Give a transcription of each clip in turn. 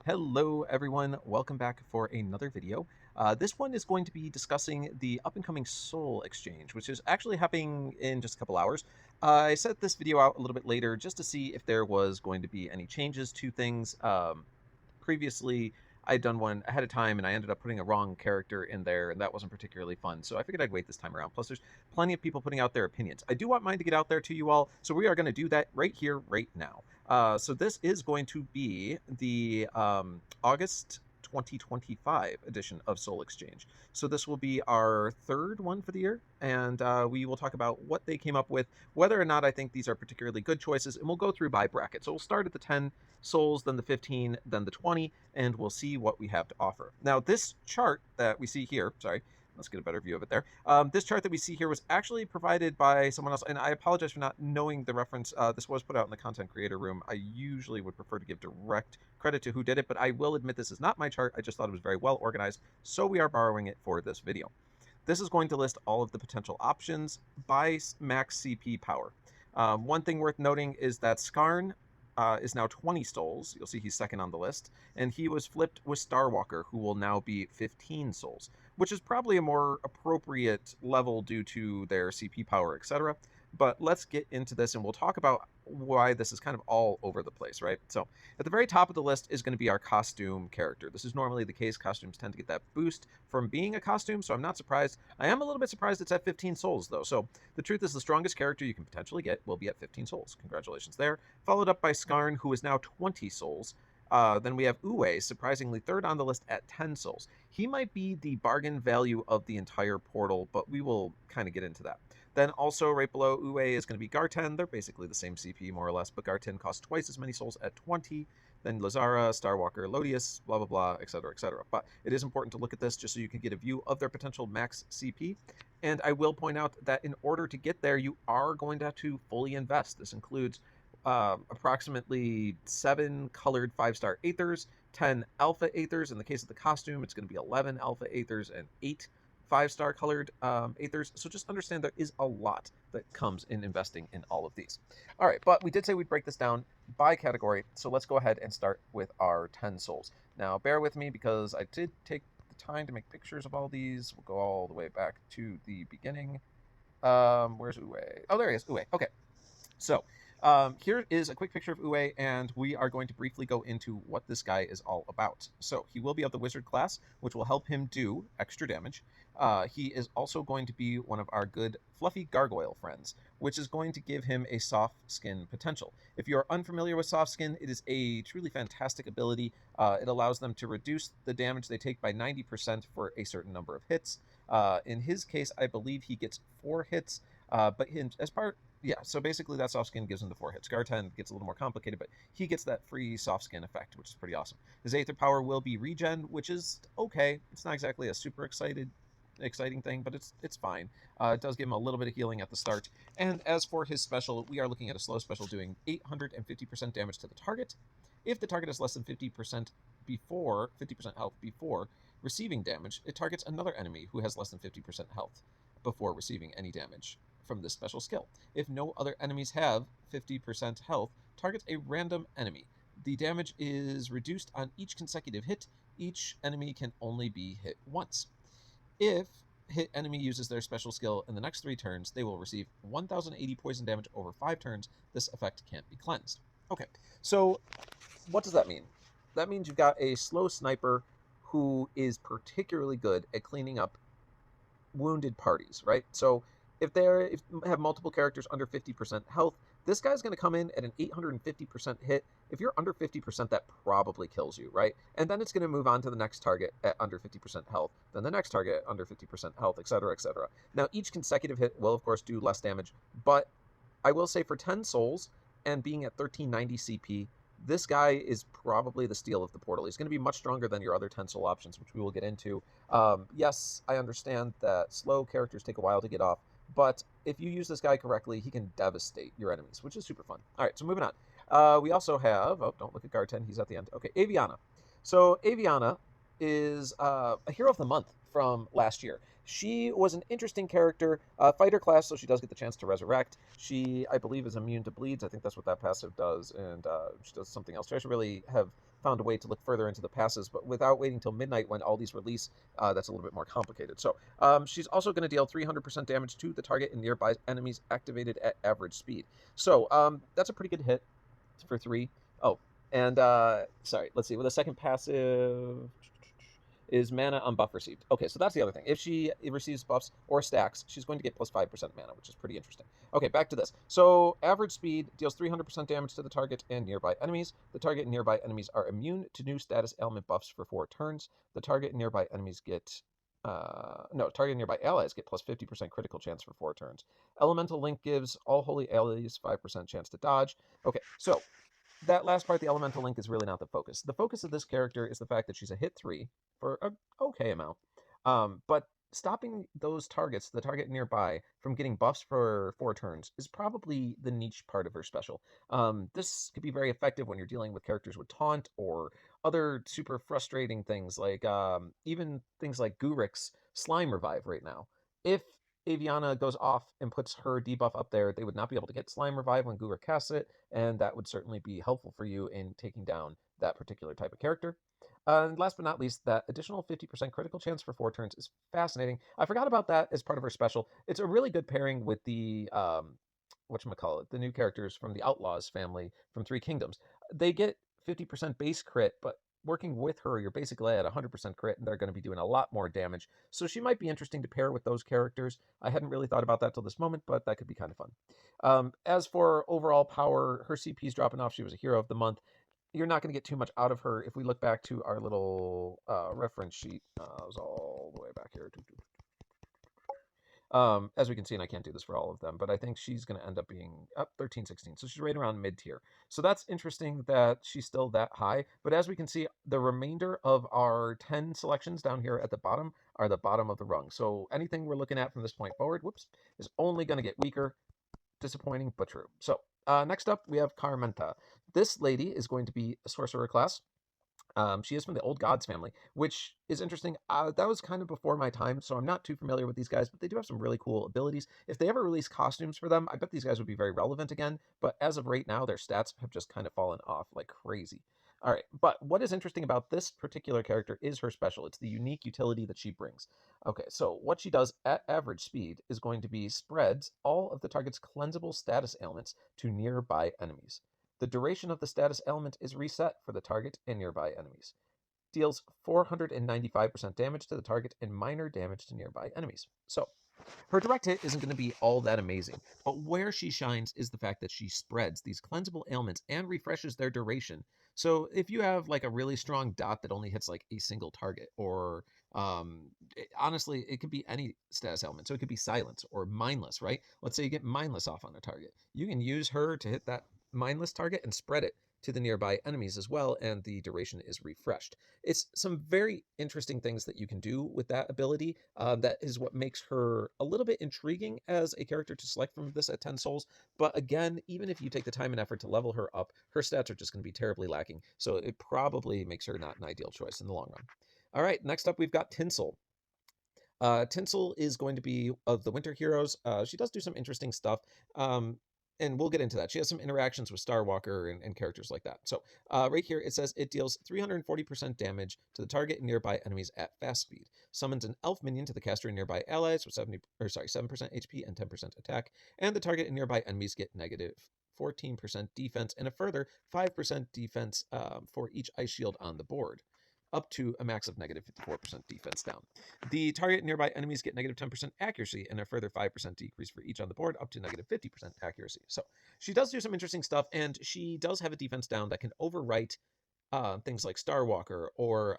Hello everyone, welcome back for another video. This one is going to be discussing the up-and-coming Soul Exchange, which is actually happening in just a couple hours. I set this video out a little bit later just to see if there was going to be any changes to things. Previously, I'd done one ahead of time and I ended up putting a wrong character in there, and that wasn't particularly fun, so I figured I'd wait this time around. Plus, there's plenty of people putting out their opinions. I do want mine to get out there to you all, so we are going to do that right here, right now. So this is going to be the August 2025 edition of Soul Exchange. So this will be our third one for the year, and we will talk about what they came up with, whether or not I think these are particularly good choices, and we'll go through by bracket. So we'll start at the 10 souls, then the 15, then the 20, and we'll see what we have to offer. Now, this chart that we see here, sorry, let's get a better view of it there. This chart that we see here was actually provided by someone else, and I apologize for not knowing the reference. This was put out in the content creator room. I usually would prefer to give direct credit to who did it, but I will admit this is not my chart. I just thought it was very well organized, so we are borrowing it for this video. This is going to list all of the potential options by max CP power. One thing worth noting is that Skarn is now 20 souls. You'll see he's second on the list. And he was flipped with Starwalker, who will now be 15 souls, which is probably a more appropriate level due to their CP power, etc. But let's get into this, and we'll talk about why this is kind of all over the place, right? So at the very top of the list is going to be our costume character. This is normally the case. Costumes tend to get that boost from being a costume, so I'm not surprised. I am a little bit surprised it's at 15 souls, though. So the truth is the strongest character you can potentially get will be at 15 souls. Congratulations there. Followed up by Skarn, who is now 20 souls. Then we have Uwe, surprisingly third on the list at 10 souls. He might be the bargain value of the entire portal, but we will kind of get into that. Then also right below Uwe is going to be Garten. They're basically the same CP, more or less, but Garten costs twice as many souls at 20. Then Lazara, Starwalker, Lodius, blah, blah, blah, etc., etc. But it is important to look at this just so you can get a view of their potential max CP. And I will point out that in order to get there, you are going to have to fully invest. This includes approximately 7 colored 5-star Aethers, 10 Alpha Aethers. In the case of the costume, it's going to be 11 Alpha Aethers and 8 5-star colored Aethers. So just understand there is a lot that comes in investing in all of these. All right, but we did say we'd break this down by category, so let's go ahead and start with our 10 souls. Now, bear with me because I did take the time to make pictures of all these. We'll go all the way back to the beginning. Where's Uwe? Oh, there he is, Uwe. Okay, so here is a quick picture of Uwe, and we are going to briefly go into what this guy is all about. So he will be of the wizard class, which will help him do extra damage. He is also going to be one of our good fluffy gargoyle friends, which is going to give him a soft skin potential. If you are unfamiliar with soft skin, it is a truly fantastic ability. It allows them to reduce the damage they take by 90% for a certain number of hits. In his case, I believe he gets 4 hits, but as part yeah, so basically that soft skin gives him the 4 hits. Garten gets a little more complicated, but he gets that free soft skin effect, which is pretty awesome. His Aether power will be regen, which is okay. It's not exactly a super exciting thing, but it's fine. It does give him a little bit of healing at the start. And as for his special, we are looking at a slow special doing 850% damage to the target. If the target is less than 50% health before receiving damage, it targets another enemy who has less than 50% health before receiving any damage from this special skill. If no other enemies have 50% health, targets a random enemy. The damage is reduced on each consecutive hit. Each enemy can only be hit once. If hit enemy uses their special skill in the next 3 turns, they will receive 1080 poison damage over 5 turns. This effect can't be cleansed. Okay, so what does that mean? That means you've got a slow sniper who is particularly good at cleaning up wounded parties, right? So if you have multiple characters under 50% health, this guy's going to come in at an 850% hit. If you're under 50%, that probably kills you, right? And then it's going to move on to the next target at under 50% health, then the next target at under 50% health, etc., etc. Now, each consecutive hit will, of course, do less damage, but I will say for 10 souls and being at 1390 CP, this guy is probably the steal of the portal. He's going to be much stronger than your other 10 soul options, which we will get into. Yes, I understand that slow characters take a while to get off, but if you use this guy correctly, he can devastate your enemies, which is super fun. All right, so moving on. We also have, oh, don't look at Garten, he's at the end. Okay, Aviana. So Aviana is a hero of the month from last year. She was an interesting character, fighter class, so she does get the chance to resurrect. She, I believe, is immune to bleeds. I think that's what that passive does, and she does something else. She doesn't really have found a way to look further into the passes, but without waiting till midnight when all these release, that's a little bit more complicated. So she's also going to deal 300% damage to the target and nearby enemies activated at average speed. So that's a pretty good hit for 3. Oh, and sorry, let's see. With a second passive is mana on buff received. Okay, so that's the other thing. If she receives buffs or stacks, she's going to get plus 5% mana, which is pretty interesting. Okay, back to this. So average speed deals 300% damage to the target and nearby enemies. The target and nearby enemies are immune to new status ailment buffs for 4 turns. The target and nearby enemies get target and nearby allies get plus 50% critical chance for 4 turns. Elemental Link gives all holy allies 5% chance to dodge. Okay, so that last part, the elemental link, is really not the focus. The focus of this character is the fact that she's a hit 3 for an okay amount. But stopping those targets, the target nearby, from getting buffs for 4 turns is probably the niche part of her special. This could be very effective when you're dealing with characters with taunt or other super frustrating things, like even things like Gurik's Slime Revive right now. If Aviana goes off and puts her debuff up there, they would not be able to get Slime Revive when Gurik casts it, and that would certainly be helpful for you in taking down that particular type of character. And last but not least, that additional 50% critical chance for 4 turns is fascinating. I forgot about that as part of her special. It's a really good pairing with the whatchamacallit, the new characters from the Outlaws family from Three Kingdoms. They get 50% base crit, but working with her, you're basically at 100% crit, and they're going to be doing a lot more damage. So she might be interesting to pair with those characters. I hadn't really thought about that till this moment, but that could be kind of fun. As for overall power, her CP is dropping off. She was a hero of the month. You're not going to get too much out of her. If we look back to our little reference sheet, it was all the way back here. As we can see, and I can't do this for all of them, but I think she's going to end up being up 13, 16. So she's right around mid tier. So that's interesting that she's still that high. But as we can see, the remainder of our 10 selections down here at the bottom are the bottom of the rung. So anything we're looking at from this point forward, is only going to get weaker. Disappointing, but true. So next up, we have Carmenta. This lady is going to be a sorcerer class. She is from the Old Gods family, which is interesting. That was kind of before my time, so I'm not too familiar with these guys, but they do have some really cool abilities. If they ever release costumes for them, I bet these guys would be very relevant again, but as of right now, their stats have just kind of fallen off like crazy. All right, but what is interesting about this particular character is her special. It's the unique utility that she brings. Okay, so what she does at average speed is going to be spreads all of the target's cleansable status ailments to nearby enemies. The duration of the status element is reset for the target and nearby enemies. Deals 495% damage to the target and minor damage to nearby enemies. So, her direct hit isn't going to be all that amazing, but where she shines is the fact that she spreads these cleansable ailments and refreshes their duration. So if you have like a really strong dot that only hits like a single target, or honestly, it could be any status element. So it could be silence or mindless, right? Let's say you get mindless off on a target. You can use her to hit that mindless target and spread it to the nearby enemies as well, and the duration is refreshed. It's some very interesting things that you can do with that ability. That is what makes her a little bit intriguing as a character to select from this at 10 souls. But again, even if you take the time and effort to level her up, her stats are just going to be terribly lacking. So it probably makes her not an ideal choice in the long run. All right, next up we've got Tinsel. Tinsel is going to be of the Winter Heroes. She does do some interesting stuff. And we'll get into that. She has some interactions with Starwalker and characters like that. So right here, it says it deals 340% damage to the target and nearby enemies at fast speed. Summons an elf minion to the caster and nearby allies with 7% HP and 10% attack. And the target and nearby enemies get negative 14% defense and a further 5% defense for each ice shield on the board, up to a max of negative 54% defense down. The target and nearby enemies get negative 10% accuracy and a further 5% decrease for each on the board, up to negative 50% accuracy. So she does do some interesting stuff, and she does have a defense down that can overwrite things like Starwalker or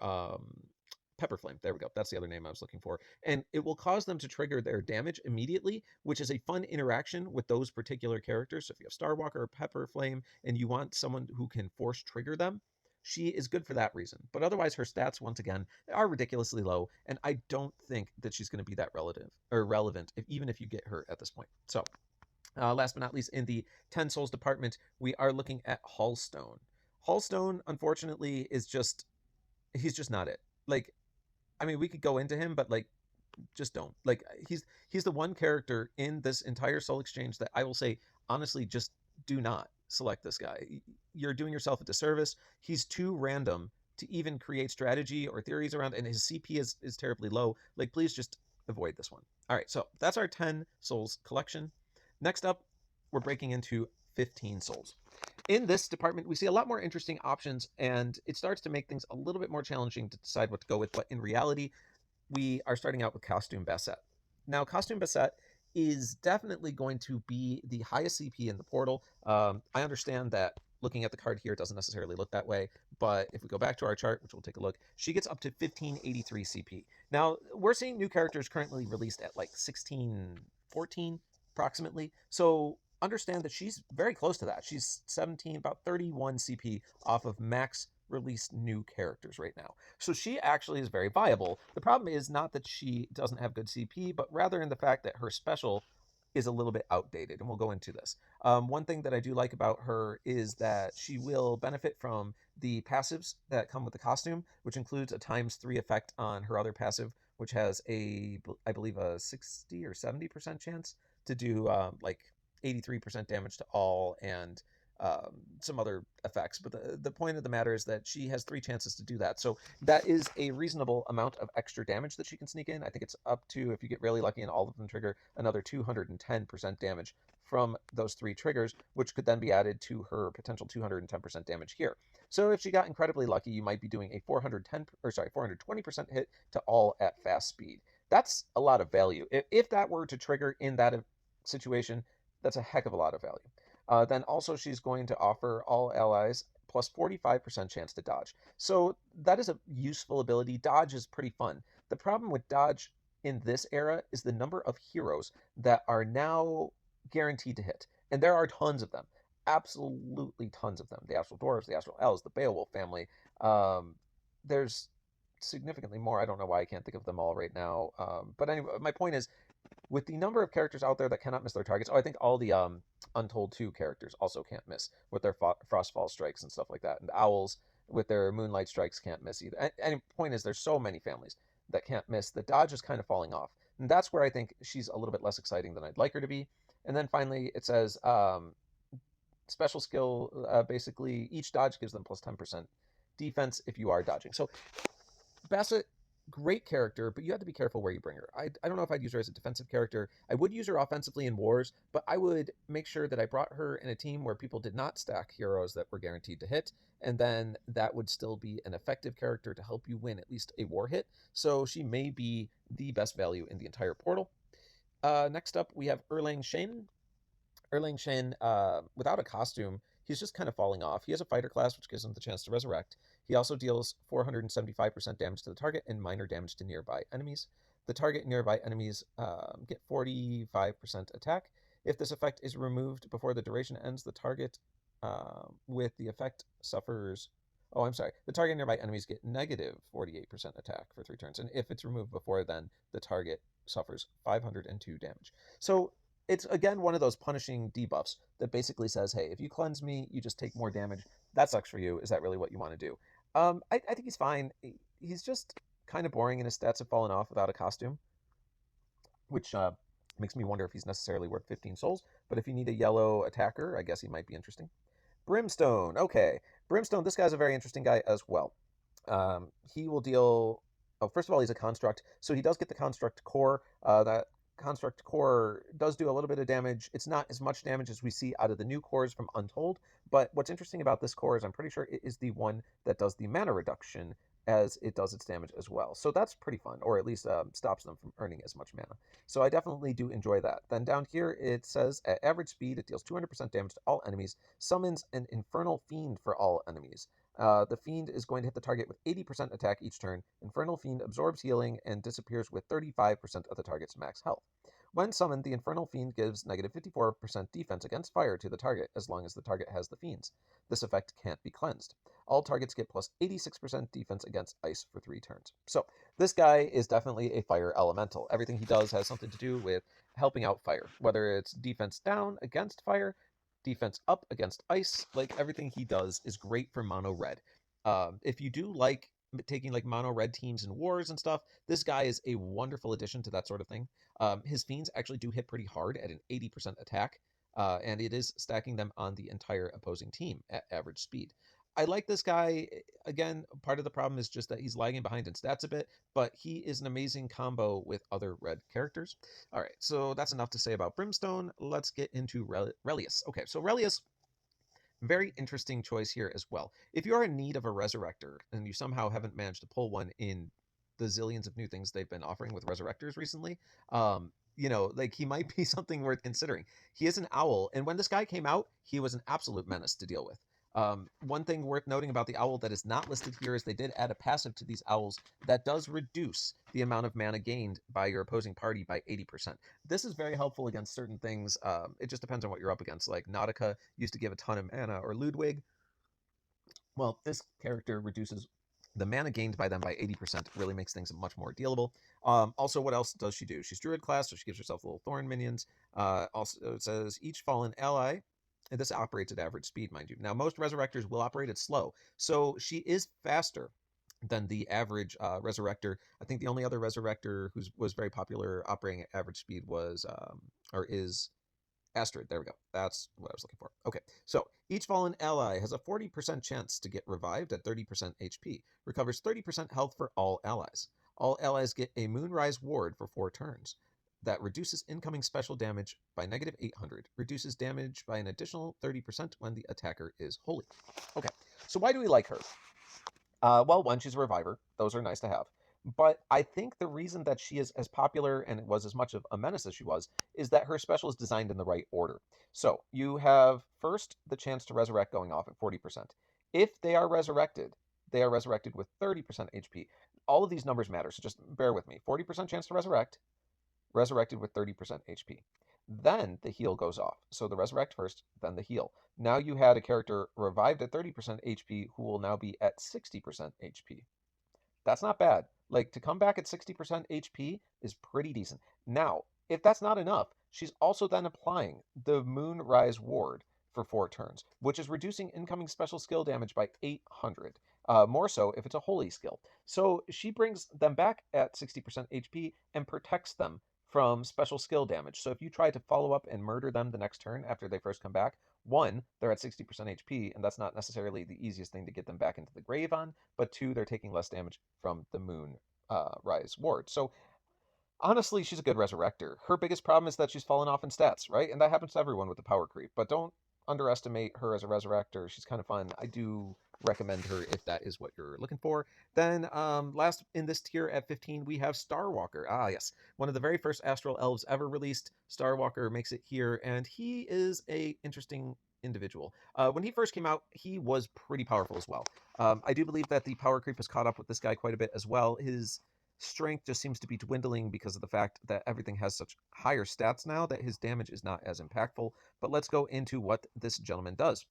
Pepperflame. There we go. That's the other name I was looking for. And it will cause them to trigger their damage immediately, which is a fun interaction with those particular characters. So if you have Starwalker or Pepperflame and you want someone who can force trigger them, she is good for that reason. But otherwise, her stats, once again, are ridiculously low, and I don't think that she's going to be that relevant, even if you get her at this point. So, last but not least, in the 10 Souls department, we are looking at Hallstone. Hallstone, unfortunately, he's just not it. Like, I mean, we could go into him, but like, just don't. Like, he's the one character in this entire Soul Exchange that I will say, honestly, just do not select this guy. You're doing yourself a disservice. He's too random to even create strategy or theories around, and his CP is terribly low. Like, please just avoid this one. All right, so that's our 10 souls collection. Next up, we're breaking into 15 souls. In this department, we see a lot more interesting options, and it starts to make things a little bit more challenging to decide what to go with. But in reality, we are starting out with Costume Basset. Now, Costume Basset is definitely going to be the highest CP in the portal. I understand that looking at the card here doesn't necessarily look that way, but if we go back to our chart, which we'll take a look, she gets up to 1583 CP. Now, we're seeing new characters currently released at like 1614 approximately, so understand that she's very close to that. She's 17, about 31 CP off of max released new characters right now. So she actually is very viable. The problem is not that she doesn't have good CP, but rather in the fact that her special is a little bit outdated, and we'll go into this. One thing that I do like about her is that she will benefit from the passives that come with the costume, which includes a ×3 effect on her other passive, which has I believe, a 60 or 70% chance to do like 83% damage to all, and some other effects. But the point of the matter is that she has 3 chances to do that. So that is a reasonable amount of extra damage that she can sneak in. I think it's up to, if you get really lucky and all of them trigger, another 210% damage from those 3 triggers, which could then be added to her potential 210% damage here. So if she got incredibly lucky, you might be doing a 420% hit to all at fast speed. That's a lot of value. If that were to trigger in that situation, that's a heck of a lot of value. Then also she's going to offer all allies plus 45% chance to dodge. So that is a useful ability. Dodge is pretty fun. The problem with dodge in this era is the number of heroes that are now guaranteed to hit. And there are tons of them. Absolutely tons of them. The Astral Dwarves, the Astral Elves, the Beowulf family. There's significantly more. I don't know why I can't think of them all right now. But anyway, my point is, with the number of characters out there that cannot miss their targets, I think all the Untold 2 characters also can't miss with their Frostfall strikes and stuff like that. And Owls with their Moonlight strikes can't miss either. And point is, there's so many families that can't miss. The dodge is kind of falling off. And that's where I think she's a little bit less exciting than I'd like her to be. And then finally, it says special skill, basically, each dodge gives them plus 10% defense if you are dodging. So Basset, great character, but you have to be careful where you bring her. I don't know if I'd use her as a defensive character. I would use her offensively in wars, but I would make sure that I brought her in a team where people did not stack heroes that were guaranteed to hit, and then that would still be an effective character to help you win at least a war hit. So she may be the best value in the entire portal. Next up, we have Erlang Shen. Erlang Shen, without a costume, he's just kind of falling off. He has a fighter class, which gives him the chance to resurrect. He also deals 475% damage to the target and minor damage to nearby enemies. The target and nearby enemies get 45% attack. If this effect is removed before the duration ends, the target with the effect suffers... Oh, I'm sorry. The target and nearby enemies get negative 48% attack for 3 turns. And if it's removed before then, the target suffers 502 damage. So it's, again, one of those punishing debuffs that basically says, hey, if you cleanse me, you just take more damage. That sucks for you. Is that really what you want to do? I think he's fine. He's just kind of boring, and his stats have fallen off without a costume, which makes me wonder if he's necessarily worth 15 souls. But if you need a yellow attacker, I guess he might be interesting. Brimstone. Okay. Brimstone, this guy's a very interesting guy as well. He will deal... Oh, first of all, he's a construct. So he does get the construct core. That construct core does do a little bit of damage. It's not as much damage as we see out of the new cores from Untold, but what's interesting about this core is I'm pretty sure it is the one that does the mana reduction as it does its damage as well. So that's pretty fun, or at least stops them from earning as much mana. So I definitely do enjoy that. Then down here it says, at average speed, it deals 200% damage to all enemies, summons an Infernal Fiend for all enemies. The Fiend is going to hit the target with 80% attack each turn. Infernal Fiend absorbs healing and disappears with 35% of the target's max health. When summoned, the Infernal Fiend gives negative 54% defense against fire to the target as long as the target has the Fiends. This effect can't be cleansed. All targets get plus 86% defense against ice for 3 turns. So this guy is definitely a fire elemental. Everything he does has something to do with helping out fire, whether it's defense down against fire, defense up against ice. Like, everything he does is great for mono red. If you do like taking like mono red teams in wars and stuff, this guy is a wonderful addition to that sort of thing. His Fiends actually do hit pretty hard at an 80% attack. and it is stacking them on the entire opposing team at average speed. I like this guy. Again, part of the problem is just that he's lagging behind in stats a bit, but he is an amazing combo with other red characters. All right, so that's enough to say about Brimstone. Let's get into Relius. Okay, so Relius, very interesting choice here as well. If you are in need of a Resurrector and you somehow haven't managed to pull one in the zillions of new things they've been offering with Resurrectors recently, like he might be something worth considering. He is an owl, and when this guy came out, he was an absolute menace to deal with. One thing worth noting about the owl that is not listed here is they did add a passive to these owls that does reduce the amount of mana gained by your opposing party by 80%. This is very helpful against certain things. It just depends on what you're up against. Like Nautica used to give a ton of mana, or Ludwig. Well, this character reduces the mana gained by them by 80%, really makes things much more dealable. Also, what else does she do? She's Druid class, so she gives herself little Thorn minions. Also, it says each fallen ally, and this operates at average speed, mind you. Now, most Resurrectors will operate at slow, so she is faster than the average Resurrector. I think the only other Resurrector who was very popular operating at average speed was, or is, Astrid. There we go. That's what I was looking for. Okay, so each fallen ally has a 40% chance to get revived at 30% HP. Recovers 30% health for all allies. All allies get a Moonrise Ward for 4 turns. That reduces incoming special damage by negative 800. Reduces damage by an additional 30% when the attacker is holy. Okay, so why do we like her? Well, one, she's a reviver. Those are nice to have. But I think the reason that she is as popular and it was as much of a menace as she was is that her special is designed in the right order. So you have first the chance to resurrect going off at 40%. If they are resurrected with 30% HP. All of these numbers matter, so just bear with me. 40% chance to resurrect, resurrected with 30% HP. Then the heal goes off. So the resurrect first, then the heal. Now you had a character revived at 30% HP who will now be at 60% HP. That's not bad. Like, to come back at 60% HP is pretty decent. Now, if that's not enough, she's also then applying the Moonrise Ward for 4 turns, which is reducing incoming special skill damage by 800. More so if it's a holy skill. So she brings them back at 60% HP and protects them from special skill damage. So if you try to follow up and murder them the next turn after they first come back, one, they're at 60% HP, and that's not necessarily the easiest thing to get them back into the grave on, but two, they're taking less damage from the Moon Rise Ward. So honestly, she's a good Resurrector. Her biggest problem is that she's fallen off in stats, right? And that happens to everyone with the power creep. But don't underestimate her as a Resurrector. She's kind of fun. I do recommend her if that is what you're looking for. Then last in this tier at 15, we have Starwalker. Ah, yes. One of the very first Astral Elves ever released. Starwalker makes it here, and he is a interesting individual. When he first came out, he was pretty powerful as well. I do believe that the power creep has caught up with this guy quite a bit as well. His strength just seems to be dwindling because of the fact that everything has such higher stats now that his damage is not as impactful. But let's go into what this gentleman does.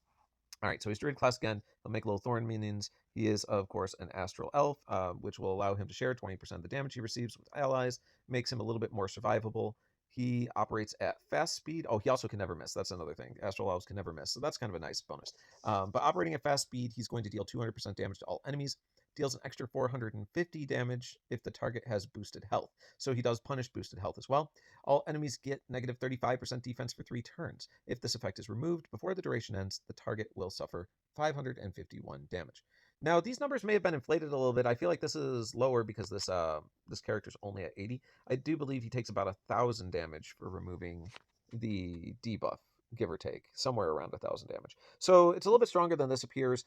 All right, so he's Druid class again. He'll make little Thorn minions. He is, of course, an Astral Elf, which will allow him to share 20% of the damage he receives with allies, makes him a little bit more survivable. He operates at fast speed. Oh, he also can never miss. That's another thing. Astral Elves can never miss, so that's kind of a nice bonus. But operating at fast speed, he's going to deal 200% damage to all enemies. Deals an extra 450 damage if the target has boosted health. So he does punish boosted health as well. All enemies get negative 35% defense for 3 turns. If this effect is removed before the duration ends, the target will suffer 551 damage. Now, these numbers may have been inflated a little bit. I feel like this is lower because this character's only at 80. I do believe he takes about 1,000 damage for removing the debuff, give or take, somewhere around 1,000 damage. So it's a little bit stronger than this appears.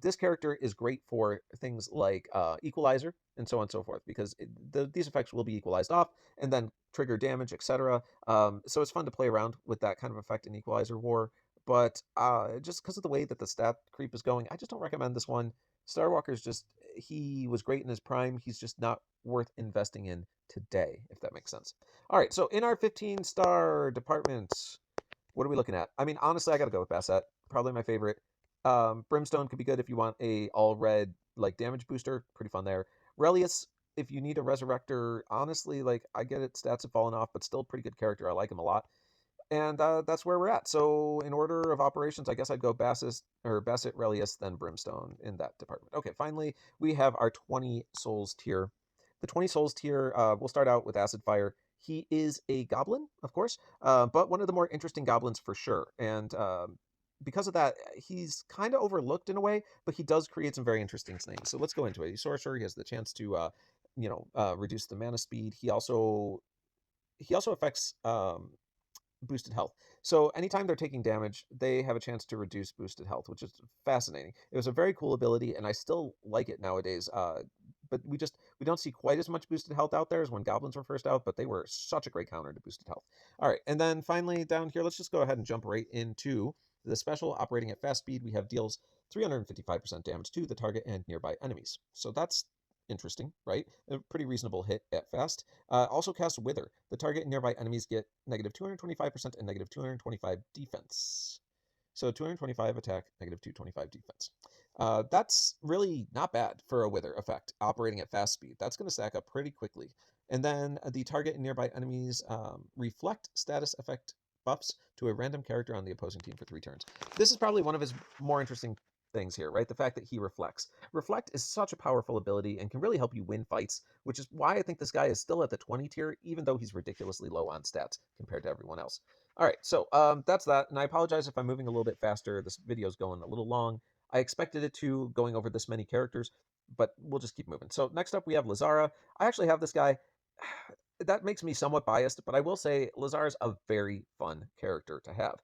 This character is great for things like Equalizer and so on and so forth, because these effects will be equalized off and then trigger damage, etc. So it's fun to play around with that kind of effect in Equalizer War. But just because of the way that the stat creep is going, I just don't recommend this one. Starwalker's just, he was great in his prime. He's just not worth investing in today, if that makes sense. All right, so in our 15-star department, what are we looking at? I mean, honestly, I got to go with Basset. Probably my favorite. Brimstone could be good if you want a all-red like damage booster. Pretty fun there. Relius, if you need a Resurrector, honestly, like, I get it, stats have fallen off, but still pretty good character. I like him a lot. And that's where we're at. So in order of operations, I guess I'd go Basset, Relius, then Brimstone in that department. Okay, finally, we have our 20 souls tier. The 20 souls tier, we'll start out with Acid Fire. He is a goblin, of course, but one of the more interesting goblins for sure. And because of that, he's kind of overlooked in a way, but he does create some very interesting things. So let's go into it. He's sorcerer. He has the chance to, reduce the mana speed. He also affects boosted health. So anytime they're taking damage, they have a chance to reduce boosted health, which is fascinating. It was a very cool ability, and I still like it nowadays. But we don't see quite as much boosted health out there as when goblins were first out, but they were such a great counter to boosted health. All right, and then finally down here, let's just go ahead and jump right into the special. Operating at fast speed, we have deals 355% damage to the target and nearby enemies. So that's interesting, right? A pretty reasonable hit at fast. Also casts Wither. The target and nearby enemies get negative 225% and negative 225 defense. So 225 attack, negative 225 defense. That's really not bad for a Wither effect operating at fast speed. That's going to stack up pretty quickly. And then the target and nearby enemies reflect status effect buffs to a random character on the opposing team for 3 turns. This is probably one of his more interesting things here, right? The fact that he reflects. Reflect is such a powerful ability and can really help you win fights, which is why I think this guy is still at the 20 tier, even though he's ridiculously low on stats compared to everyone else. All right, so that's that, and I apologize if I'm moving a little bit faster. This video's going a little long. I expected it to, going over this many characters, but we'll just keep moving. So next up, we have Lazzara. I actually have this guy. That makes me somewhat biased, but I will say Lazzara's a very fun character to have.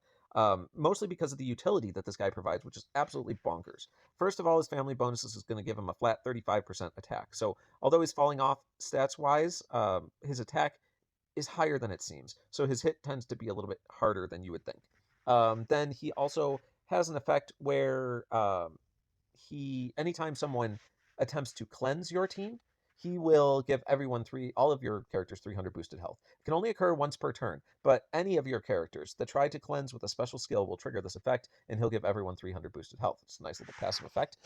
Mostly because of the utility that this guy provides, which is absolutely bonkers. First of all, his family bonuses is going to give him a flat 35% attack. So although he's falling off stats-wise, his attack is higher than it seems. So his hit tends to be a little bit harder than you would think. Then he also has an effect where anytime someone attempts to cleanse your team, he will give all of your characters 300 boosted health. It can only occur once per turn, but any of your characters that try to cleanse with a special skill will trigger this effect, and he'll give everyone 300 boosted health. It's a nice little passive effect.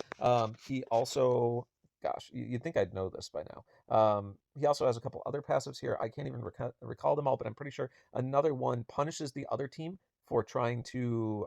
He also, gosh, you'd think I'd know this by now. He also has a couple other passives here. I can't even recall them all, but I'm pretty sure another one punishes the other team for trying to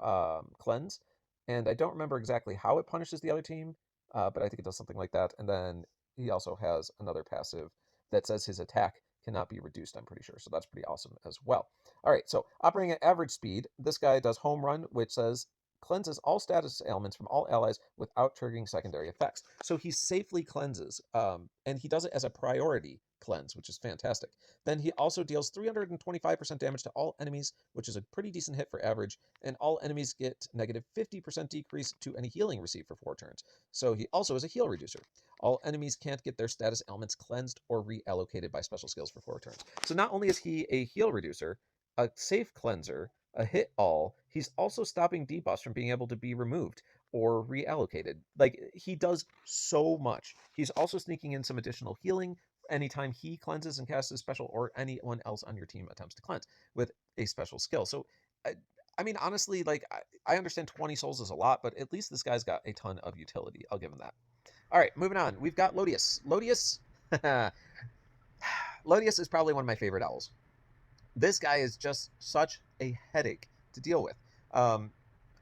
cleanse. And I don't remember exactly how it punishes the other team, but I think it does something like that. And then he also has another passive that says his attack cannot be reduced, I'm pretty sure. So that's pretty awesome as well. All right, so operating at average speed, this guy does Home Run, which says cleanses all status ailments from all allies without triggering secondary effects. So he safely cleanses, and he does it as a priority cleanse, which is fantastic. Then he also deals 325% damage to all enemies, which is a pretty decent hit for average, and all enemies get negative 50% decrease to any healing received for 4 turns. So he also is a heal reducer. All enemies can't get their status ailments cleansed or reallocated by special skills for 4 turns. So not only is he a heal reducer, a safe cleanser, a hit all, he's also stopping debuffs from being able to be removed or reallocated. Like, he does so much. He's also sneaking in some additional healing anytime he cleanses and casts a special, or anyone else on your team attempts to cleanse with a special skill. So, I mean, honestly, like, I understand 20 souls is a lot, but at least this guy's got a ton of utility. I'll give him that. All right, moving on. We've got Lodius. Lodius is probably one of my favorite owls. This guy is just such a headache to deal with.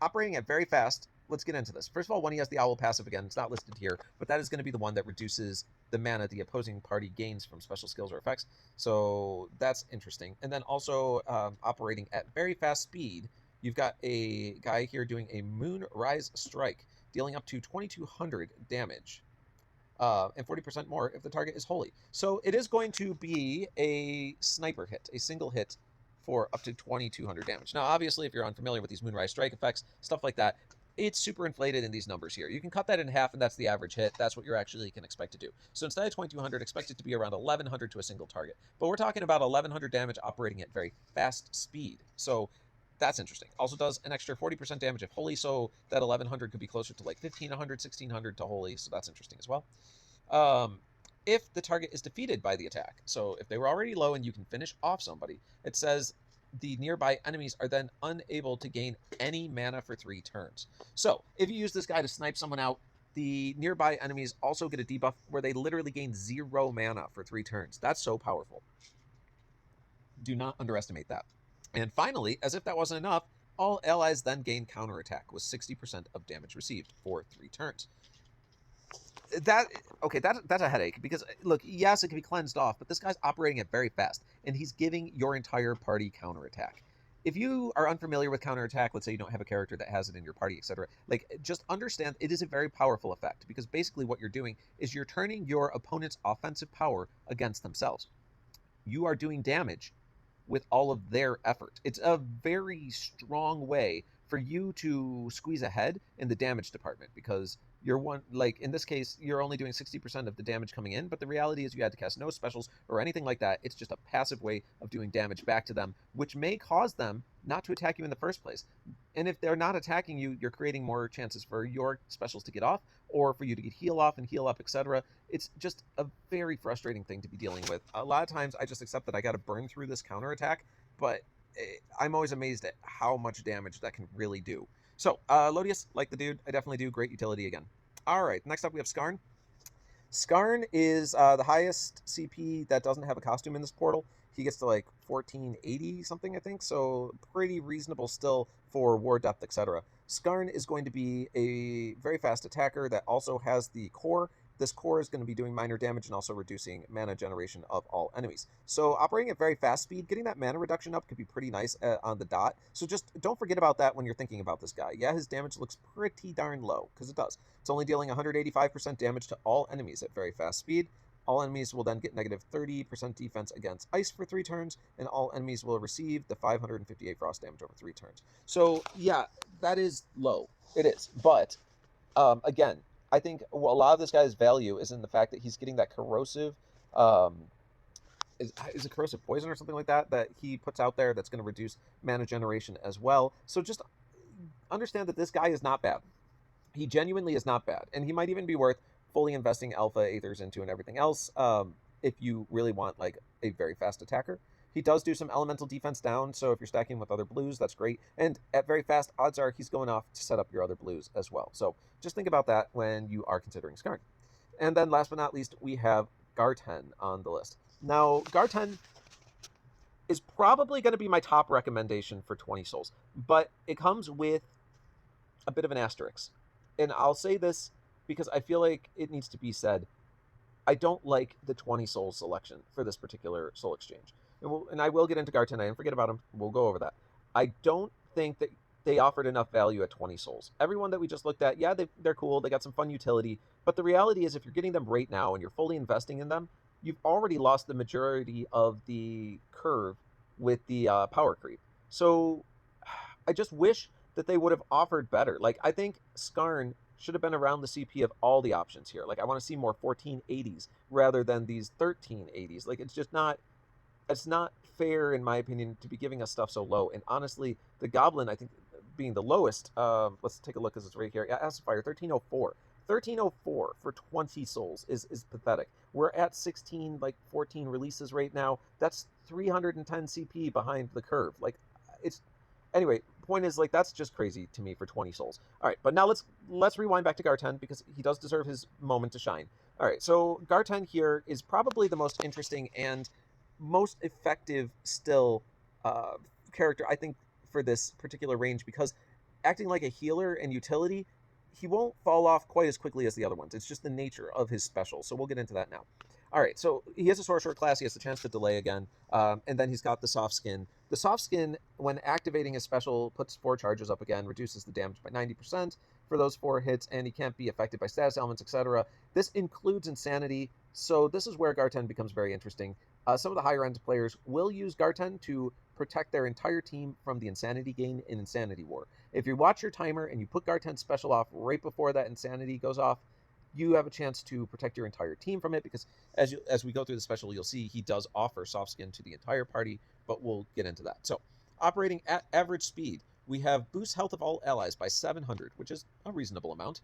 Operating at very fast, let's get into this. First of all, when he has the owl passive again, it's not listed here, but that is going to be the one that reduces the mana the opposing party gains from special skills or effects. So that's interesting. And then also operating at very fast speed, you've got a guy here doing a Moonrise Strike, dealing up to 2200 damage. And 40% more if the target is holy. So it is going to be a sniper hit, a single hit for up to 2200 damage. Now, obviously, if you're unfamiliar with these Moonrise Strike effects, stuff like that, it's super inflated in these numbers here. You can cut that in half, and that's the average hit. That's what you're actually can expect to do. So instead of 2200, expect it to be around 1100 to a single target. But we're talking about 1100 damage operating at very fast speed. So that's interesting. Also does an extra 40% damage if holy, so that 1100 could be closer to like 1500, 1600 to holy, so that's interesting as well. If the target is defeated by the attack, so if they were already low and you can finish off somebody, it says the nearby enemies are then unable to gain any mana for 3 turns. So if you use this guy to snipe someone out, the nearby enemies also get a debuff where they literally gain 0 mana for 3 turns. That's so powerful. Do not underestimate that. And finally, as if that wasn't enough, all allies then gain counterattack with 60% of damage received for 3 turns. okay, that's a headache because look, yes, it can be cleansed off, but this guy's operating it very fast, and he's giving your entire party counterattack. If you are unfamiliar with counterattack, let's say you don't have a character that has it in your party, etc., like just understand it is a very powerful effect because basically what you're doing is you're turning your opponent's offensive power against themselves. You are doing damage with all of their effort. It's a very strong way for you to squeeze ahead in the damage department because you're one, like in this case, you're only doing 60% of the damage coming in, but the reality is you had to cast no specials or anything like that. It's just a passive way of doing damage back to them, which may cause them not to attack you in the first place. And if they're not attacking you, you're creating more chances for your specials to get off or for you to get heal off and heal up, etc. It's just a very frustrating thing to be dealing with. A lot of times I just accept that I got to burn through this counterattack, but I'm always amazed at how much damage that can really do. So, Lodius, like the dude, I definitely do. Great utility again. All right, next up we have Skarn. Skarn is the highest CP that doesn't have a costume in this portal. He gets to like 1480 something, I think, so pretty reasonable still for war depth, etc. Skarn is going to be a very fast attacker that also has the core. This core is going to be doing minor damage and also reducing mana generation of all enemies. So operating at very fast speed, getting that mana reduction up could be pretty nice on the dot. So just don't forget about that when you're thinking about this guy. Yeah, his damage looks pretty darn low, because it does. It's only dealing 185% damage to all enemies at very fast speed. All enemies will then get negative 30% defense against ice for 3 turns, and all enemies will receive the 558 frost damage over 3 turns. So yeah, that is low. It is. But, again, I think a lot of this guy's value is in the fact that he's getting that corrosive, is it corrosive poison or something like that, that he puts out there that's going to reduce mana generation as well. So just understand that this guy is not bad. He genuinely is not bad. And he might even be worth fully investing alpha aethers into and everything else if you really want like a very fast attacker. He does do some elemental defense down, so if you're stacking with other blues, that's great. And at very fast, odds are he's going off to set up your other blues as well. So just think about that when you are considering Skarn. And then last but not least, we have Garten on the list. Now, Garten is probably going to be my top recommendation for 20 souls, but it comes with a bit of an asterisk. And I'll say this because I feel like it needs to be said. I don't like the 20 soul selection for this particular soul exchange. And I will get into Garten. I didn't forget about him. We'll go over that. I don't think that they offered enough value at 20 souls. Everyone that we just looked at, yeah, they're cool. They got some fun utility. But the reality is if you're getting them right now and you're fully investing in them, you've already lost the majority of the curve with the power creep. So I just wish that they would have offered better. Like, I think Skarn should have been around the CP of all the options here. Like, I want to see more 1480s rather than these 1380s. Like, it's not fair, in my opinion, to be giving us stuff so low. And honestly, the Goblin, I think, being the lowest, let's take a look because it's right here. Aspire, 1304. 1304 for 20 souls is pathetic. We're at 16, like 14 releases right now. That's 310 CP behind the curve. Like, it's... Anyway, point is, like, that's just crazy to me for 20 souls. All right, but now let's rewind back to Garten because he does deserve his moment to shine. All right, so Garten here is probably the most interesting and most effective still character, I think, for this particular range because acting like a healer and utility, he won't fall off quite as quickly as the other ones. It's just the nature of his special, so we'll get into that now. All right, so he has a sorcerer class. He has the chance to delay again, and then he's got the soft skin. The soft skin, when activating his special, puts 4 charges up again, reduces the damage by 90% for those 4 hits, and he can't be affected by status elements, etc. This includes insanity, so this is where Garten becomes very interesting. Some of the higher end players will use Garten to protect their entire team from the insanity gain in Insanity War. If you watch your timer and you put Garten's special off right before that insanity goes off, you have a chance to protect your entire team from it because as we go through the special, you'll see he does offer soft skin to the entire party, but we'll get into that. So, operating at average speed, we have boost health of all allies by 700, which is a reasonable amount.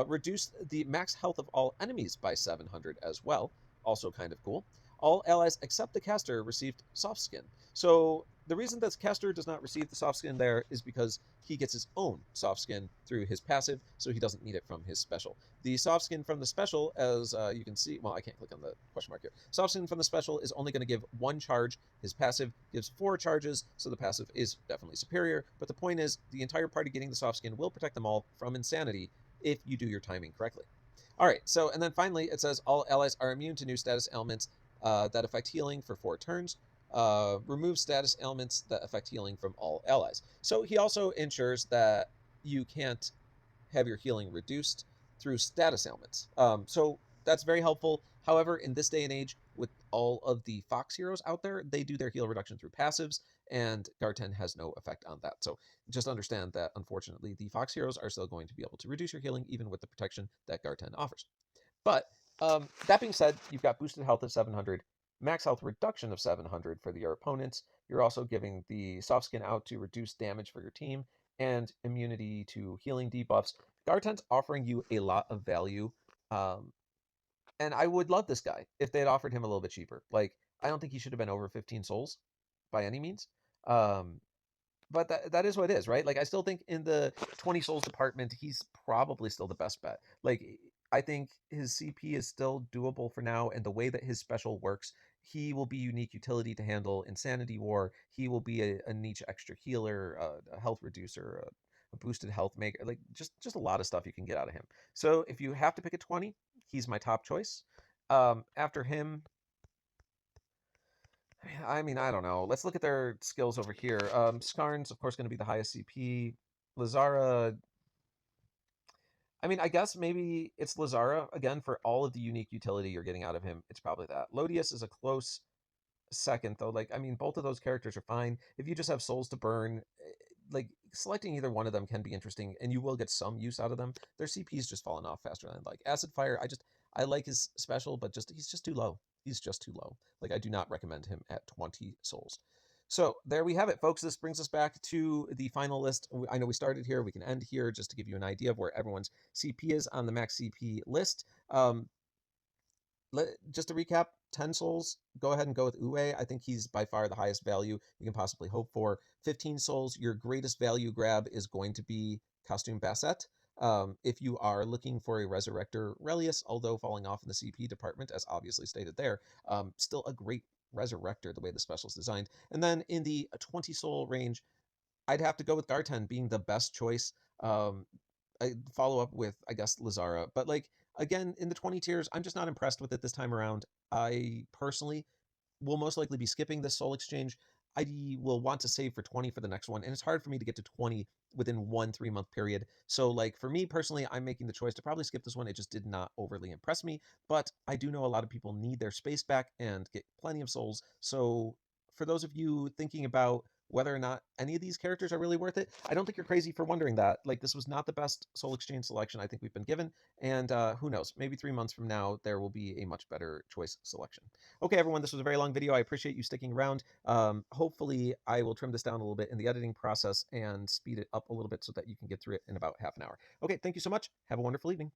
Reduce the max health of all enemies by 700 as well, also kind of cool. All allies except the caster received soft skin. So the reason that caster does not receive the soft skin there is because he gets his own soft skin through his passive, so he doesn't need it from his special. The soft skin from the special, as you can see, well, I can't click on the question mark here. Soft skin from the special is only going to give 1 charge. His passive gives 4 charges, so the passive is definitely superior. But the point is, the entire party getting the soft skin will protect them all from insanity if you do your timing correctly. All right, so and then finally it says all allies are immune to new status ailments that affect healing for 4 turns. Remove status ailments that affect healing from all allies. So he also ensures that you can't have your healing reduced through status ailments. So that's very helpful. However, in this day and age, with all of the Fox heroes out there, they do their heal reduction through passives, and Garten has no effect on that. So just understand that, unfortunately, the Fox heroes are still going to be able to reduce your healing, even with the protection that Garten offers. But that being said, you've got boosted health of 700, max health reduction of 700 for your opponents. You're also giving the soft skin out to reduce damage for your team and immunity to healing debuffs. Garten's offering you a lot of value. Um, and I would love this guy if they had offered him a little bit cheaper. Like, I don't think he should have been over 15 souls by any means. Um, but that is what it is, right? Like, I still think in the 20 souls department, he's probably still the best bet. Like, I think his CP is still doable for now, and the way that his special works, he will be unique utility to handle Insanity War. He will be a niche extra healer, a health reducer, a boosted health maker, like just a lot of stuff you can get out of him. So if you have to pick a 20, he's my top choice. After him, I mean, I don't know. Let's look at their skills over here. Skarn's, of course, going to be the highest CP. Lazara, I mean, I guess maybe it's Lazara, again, for all of the unique utility you're getting out of him. It's probably that. Lodius is a close second, though. Like, I mean, both of those characters are fine. If you just have souls to burn, like, selecting either one of them can be interesting, and you will get some use out of them. Their CP's just fallen off faster than I'd like. Acid Fire, I like his special, but he's just too low. He's just too low. Like, I do not recommend him at 20 souls. So there we have it, folks. This brings us back to the final list. I know we started here. We can end here just to give you an idea of where everyone's CP is on the max CP list. Just to recap, 10 souls, go ahead and go with Uwe. I think he's by far the highest value you can possibly hope for. 15 souls, your greatest value grab is going to be Costume Basset. If you are looking for a Resurrector, Relius, although falling off in the CP department, as obviously stated there, still a great Resurrector the way the special is designed. And then in the 20 soul range, I'd have to go with Garten being the best choice. I follow up with, I guess, Lazara. But like, again, in the 20 tiers, I'm just not impressed with it this time around. I personally will most likely be skipping this soul exchange. I will want to save for 20 for the next one, and it's hard for me to get to 20 within 1 3-month period. So, like, for me personally, I'm making the choice to probably skip this one. It just did not overly impress me, but I do know a lot of people need their space back and get plenty of souls. So, for those of you thinking about whether or not any of these characters are really worth it, I don't think you're crazy for wondering that. Like, this was not the best soul exchange selection I think we've been given, and who knows, maybe 3 months from now there will be a much better choice selection. Okay, everyone, this was a very long video. I appreciate you sticking around. Hopefully I will trim this down a little bit in the editing process and speed it up a little bit so that you can get through it in about half an hour. Okay, thank you so much. Have a wonderful evening.